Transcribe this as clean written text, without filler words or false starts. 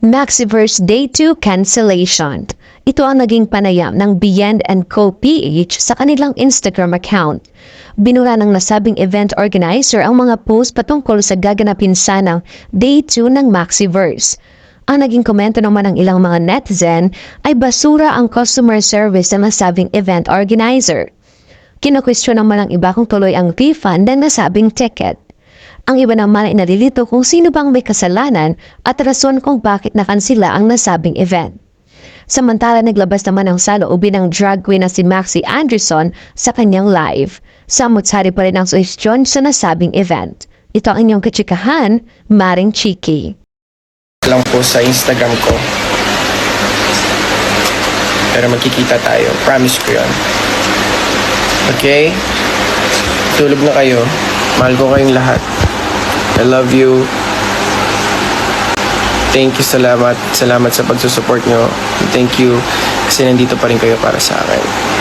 Maxiverse Day 2 cancellation. Ito ang naging panayam ng Beyond & Co. PH sa kanilang Instagram account. Binura ng nasabing event organizer ang mga post patungkol sa gaganapin sanang Day 2 ng Maxiverse. Ang naging komento naman ng ilang mga netizen ay basura ang customer service ng nasabing event organizer. Kinakwestiyon naman ng iba kung tuloy ang refund ng nasabing ticket. Ang iba naman ay nalilito kung sino bang may kasalanan at rason kung bakit nakansila ang nasabing event. Samantala naglabas naman ang saloobin ng drag queen na si Maxi Anderson sa kanyang live. Samut-sari pa rin ang suhestyon sa nasabing event. Ito ang inyong katsikahan, Maring Chiki. Lang po sa Instagram ko. Pero magkikita tayo. Promise ko yun. Okay? Tulog na kayo. Mahal ko kayong lahat. I love you. Thank you, salamat. Salamat sa pagsusupport nyo. Thank you kasi nandito pa rin kayo para sa akin.